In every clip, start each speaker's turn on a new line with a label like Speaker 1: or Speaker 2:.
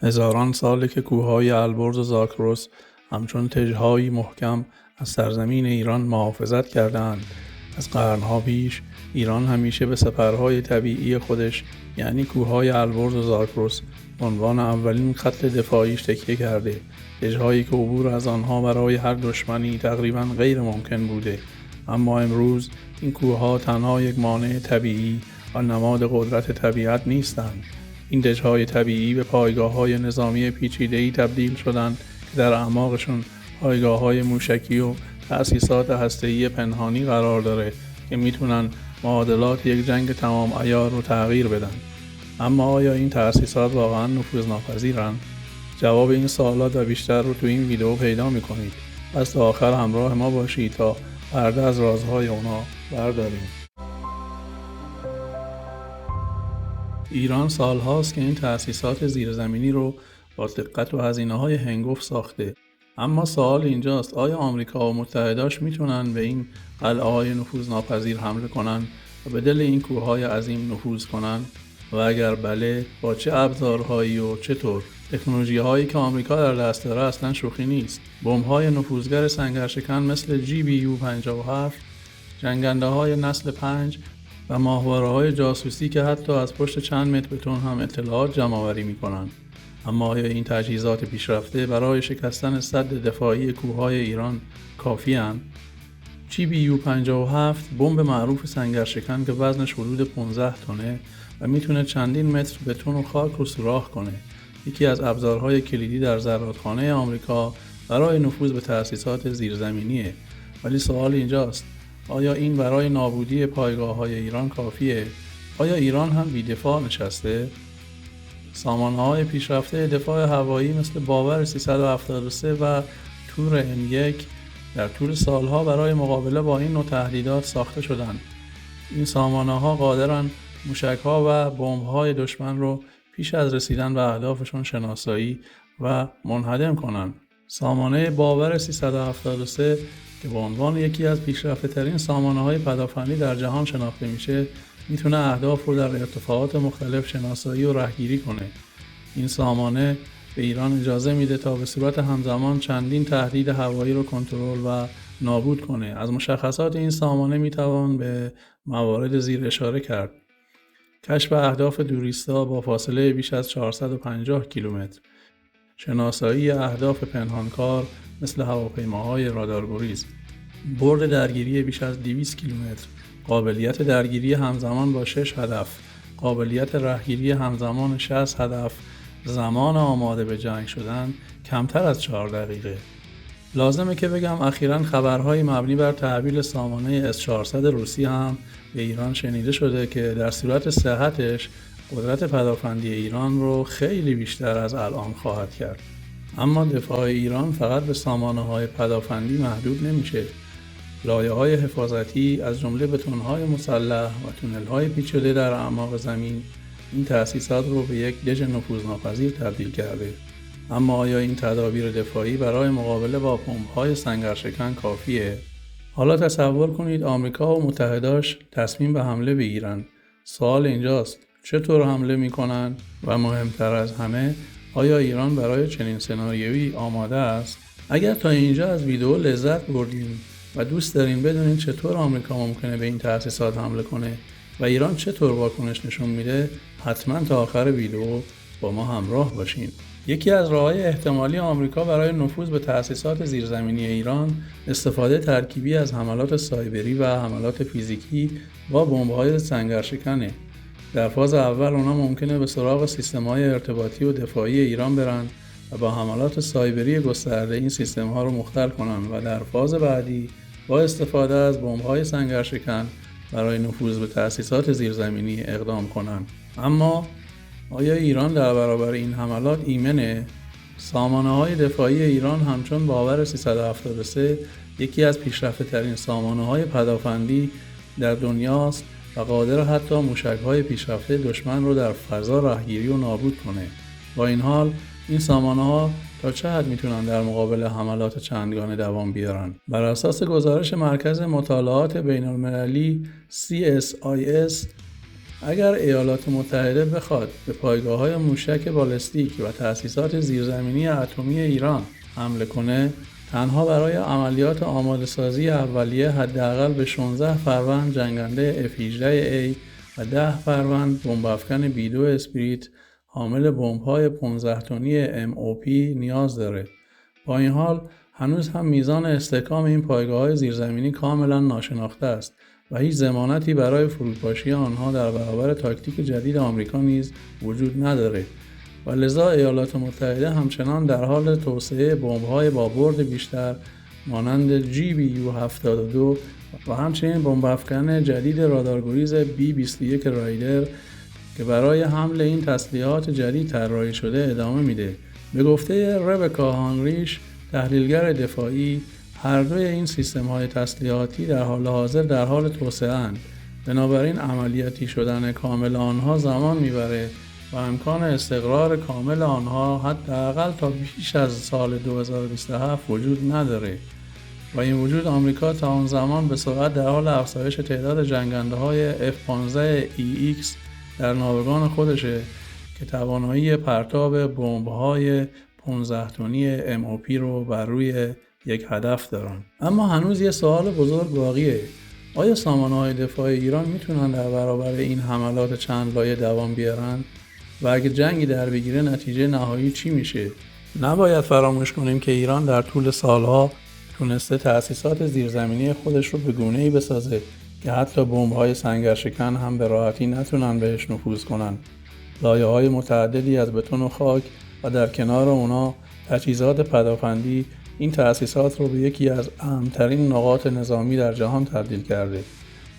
Speaker 1: هزاران ساله که کوههای البرز و زاگرس همچون تژهایی محکم از سرزمین ایران محافظت کردند. از قرنها پیش ایران همیشه به سپرهای طبیعی خودش یعنی کوههای البرز و زاگرس به عنوان اولین خط دفاعیش تکیه کرده. تژهایی که عبور از آنها برای هر دشمنی تقریباً غیر ممکن بوده. اما امروز این کوهها تنها یک مانع طبیعی و نماد قدرت طبیعت نیستند. این دژهای طبیعی به پایگاه‌های نظامی پیچیده‌ای تبدیل شدند که در اعماقشون پایگاه‌های موشکی و تأسیسات هسته‌ای پنهانی قرار داره که میتونن معادلات یک جنگ تمام عیار رو تغییر بدن. اما آیا این تأسیسات واقعاً نفوذناپذیرن؟ جواب این سوالات و بیشتر رو تو این ویدیو پیدا می‌کنید. پس تا آخر همراه ما باشید تا پرده از رازهای اونا برداریم. ایران سالهاست که این تأسیسات زیرزمینی رو با دقت و هزینه‌های هنگفت ساخته. اما سوال اینجاست آیا آمریکا و متحداش میتونن به این قلعه‌های نفوذناپذیر حمله کنن و به دل این کوههای عظیم نفوذ کنن؟ و اگر بله، با چه ابزارهایی و چطور؟ تکنولوژی‌هایی که آمریکا در دست داره اصلا شوخی نیست. بمب‌های نفوذگر سنگرشکن مثل GBU-57، جنگنده‌های نسل 5 و ماهواره‌های جاسوسی که حتی از پشت چند متر بتون هم اطلاعات جمع‌آوری می‌کنن. اما آیا این تجهیزات پیشرفته برای شکستن سد دفاعی کوههای ایران کافی‌اند؟ GBU-57 بمب معروف سنگرشکن که وزنش حدود 15 تنه و میتونه چندین متر بتون و خاک رو سوراخ کنه. یکی از ابزارهای کلیدی در زرادخانه آمریکا برای نفوذ به تأسیسات زیرزمینیه. ولی سوال اینجاست آیا این برای نابودی پایگاه‌های ایران کافیه؟ آیا ایران هم بی‌دفاع نشسته؟ سامانه‌های پیشرفته دفاع هوایی مثل باور 373 و تور M1 در طول سالها برای مقابله با این نوع تهدیدات ساخته شدند. این سامانه‌ها قادرن موشک‌ها و بمب‌های دشمن رو پیش از رسیدن به اهدافشون شناسایی و منهدم کنند. سامانه باور 373 که به عنوان یکی از پیشرفته‌ترین سامانه‌های پدافندی در جهان شناخته میشه، میتونه اهداف رو در ارتفاعات مختلف شناسایی و رهگیری کنه. این سامانه به ایران اجازه میده تا به صورت همزمان چندین تهدید هوایی رو کنترل و نابود کنه. از مشخصات این سامانه میتوان به موارد زیر اشاره کرد: کشف اهداف دوریستا با فاصله بیش از 450 کیلومتر، شناسایی اهداف پنهانکار مثل هواپیماهای رادارگریز، برد درگیری بیش از 200 کیلومتر، قابلیت درگیری همزمان با 6 هدف، قابلیت رهگیری همزمان 60 هدف، زمان آماده به جنگ شدن کمتر از 4 دقیقه. لازمه که بگم اخیراً خبرهای مبنی بر تحویل سامانه S-400 روسی هم به ایران شنیده شده که در صورت صحتش قدرت پدافندی ایران رو خیلی بیشتر از الان خواهد کرد. اما دفاع ایران فقط به سامانه‌های پدافندی محدود نمیشه. لایه‌های حفاظتی از جمله بتون‌های مسلح و تونل‌های پیچیده در اعماق زمین این تأسیسات رو به یک دژ نفوذناپذیر تبدیل کرده. اما آیا این تدابیر دفاعی برای مقابله با بمب‌های سنگرشکن کافیه؟ حالا تصور کنید آمریکا و متحداش تصمیم به حمله بگیرن. سوال اینجاست چطور حمله میکنن؟ و مهمتر از همه آیا ایران برای چنین سناریویی آماده است؟ اگر تا اینجا از ویدیو لذت بردین و دوست دارین بدونین چطور آمریکا ممکنه به این تأسیسات حمله کنه و ایران چطور واکنش نشون میده، حتما تا آخر ویدیو با ما همراه باشین. یکی از راه‌های احتمالی آمریکا برای نفوذ به تأسیسات زیرزمینی ایران استفاده ترکیبی از حملات سایبری و حملات فیزیکی با بمب‌های سنگرشکنه. در فاز اول اونا ممکنه به سراغ سیستم‌های ارتباطی و دفاعی ایران برن و با حملات سایبری گسترده این سیستم‌ها رو مختل کنن و در فاز بعدی با استفاده از بمب‌های سنگرشکن برای نفوذ به تأسیسات زیرزمینی اقدام کنن. اما آیا ایران در برابر این حملات ایمنه؟ سامانه‌های دفاعی ایران همچون باور 373 یکی از پیشرفته‌ترین سامانه‌های پدافندی در دنیاست و قادر حتی موشک‌های پیشرفته دشمن رو در فضا رهگیری و نابود کنه. با این حال این سامانه‌ها تا چه حد میتونن در مقابل حملات چندگانه دوام بیارن؟ بر اساس گزارش مرکز مطالعات بین‌المللی CSIS اگر ایالات متحده بخواد به پایگاه‌های موشک بالستیک و تأسیسات زیرزمینی اتمی ایران حمله کنه، تنها برای عملیات آماده‌سازی اولیه حداقل به 16 فروند جنگنده F-18A و 10 فروند بمب افکن B-2 اسپریت حامل بمب‌های 15 تنی MOP نیاز داره. با این حال هنوز هم میزان استحکام این پایگاه‌های زیرزمینی کاملا ناشناخته است و هیچ ضمانتی برای فروپاشی آنها در برابر تاکتیک جدید آمریکا نیز وجود نداره و لذا ایالات متحده همچنان در حال توسعه بمب‌های با برد بیشتر مانند GBU-72 و همچنین بمب افکن جدید رادارگریز B-21 رایدر که برای حمل این تسلیحات جدید طراحی شده ادامه میده. به گفته ربکا هانریش، تحلیلگر دفاعی، هر دوی این سیستم‌های تسلیحاتی در حال حاضر در حال توسعه اند. بنابراین عملیاتی شدن کامل آنها زمان میبره و امکان استقرار کامل آنها حداقل تا بیش از سال 2027 وجود نداره و این وجود آمریکا تا آن زمان به سرعت در حال افزایش تعداد جنگنده‌های F-15EX در ناوگان خودشه که توانایی پرتاب بمب‌های 15 تنی MOP رو بر روی یک هدف دارن. اما هنوز یه سوال بزرگ باقیه. آیا سامانه‌های دفاع ایران میتونن در برابر این حملات چند لایه دوام بیارن؟ و اگه جنگی در بگیره نتیجه نهایی چی میشه؟ نباید فراموش کنیم که ایران در طول سالها تونسته تأسیسات زیرزمینی خودش رو به گونه‌ای بسازه که حتی بمب‌های سنگرشکن هم به راحتی نتونن بهش نفوذ کنن. لایه‌های متعددی از بتون و خاک و در کنار اونا تجهیزات پدافندی این تأسیسات رو به یکی از اهمترین نقاط نظامی در جهان تبدیل کرده.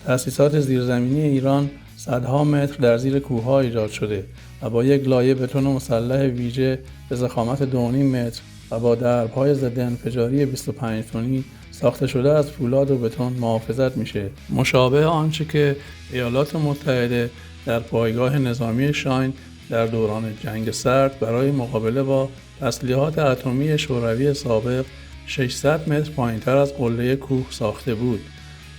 Speaker 1: تأسیسات زیرزمینی ایران صدها متر در زیر کوه‌ها ایجاد شده و با یک لایه بتون مسلح ویژه به ضخامت 2.5 متر و با درب‌های ضد انفجاری 25 تنی ساخته شده از فولاد و بتون محافظت میشه. مشابه آنچه که ایالات متحده در پایگاه نظامی شاین در دوران جنگ سرد برای مقابله با تسلیحات اتمی شوروی سابق 600 متر پایین‌تر از قله کوه ساخته بود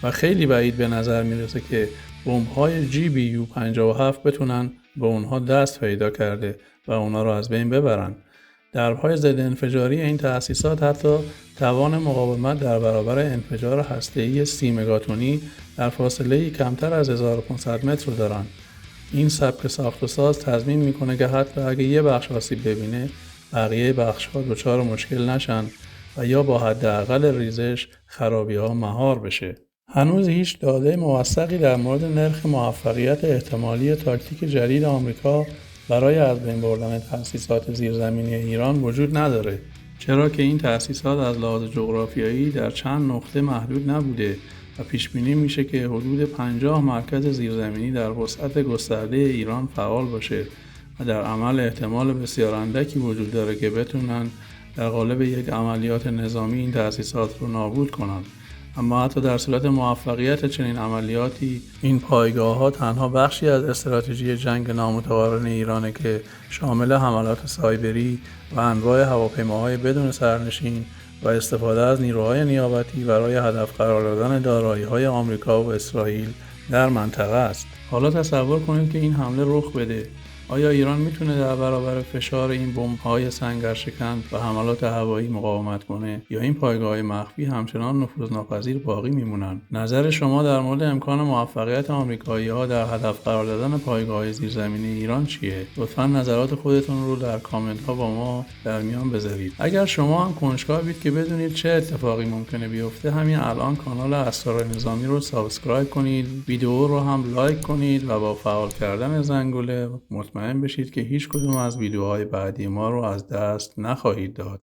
Speaker 1: و خیلی بعید به نظر میرسه که بمب‌های GBU-57 بتونن به اونها دست پیدا کرده و اونها را از بین ببرن. درب‌های ضد انفجاری این تأسیسات حتی توان مقاومت در برابر انفجار هسته‌ای 30 مگاتنی در فاصله‌ای کمتر از 1500 متر رو دارن. این سبک ساخت و ساز تضمین میکنه که حتی اگه یه بخش آسیب ببینه بقیه بخش‌ها دچار مشکل نشن و یا با حداقل ریزش خرابی‌ها مهار بشه. هنوز هیچ داده موثقی در مورد نرخ موفقیت احتمالی تاکتیک جدید آمریکا برای از بین بردن تأسیسات زیرزمینی ایران وجود نداره، چرا که این تأسیسات از لحاظ جغرافیایی در چند نقطه محدود نبوده و پیش بینی میشه که حدود 50 مرکز زیرزمینی در وسعت گسترده ایران فعال باشه و در عمل احتمال بسیار اندکی وجود داره که بتونن در قالب یک عملیات نظامی این تأسیسات رو نابود کنن. اما حتی در صورت موفقیت چنین عملیاتی، این پایگاه‌ها تنها بخشی از استراتژی جنگ نامتقارن ایرانه که شامل حملات سایبری و انواع هواپیماهای بدون سرنشین و استفاده از نیروهای نیابتی برای هدف قرار دادن دارایی‌های آمریکا و اسرائیل در منطقه است. حالا تصور کنید که این حمله رخ بده. آیا ایران میتونه در برابر فشار این بمب‌های سنگرشکن و حملات هوایی مقاومت کنه یا این پایگاه‌های مخفی همچنان نفوذناپذیر باقی میمونن؟ نظر شما در مورد امکان موفقیت آمریکایی‌ها در هدف قرار دادن پایگاه‌های زیرزمینی ایران چیه؟ لطفاً نظرات خودتون رو در کامنت‌ها با ما در میان بذارید. اگر شما هم کنجکاوید که بدونید چه اتفاقی ممکنه بیفته، همین الان کانال اسرار نظامی رو سابسکرایب کنید، ویدیو رو هم لایک کنید و با فعال کردن زنگوله مطمئن بشید که هیچ کدوم از ویدیوهای بعدی ما رو از دست نخواهید داد.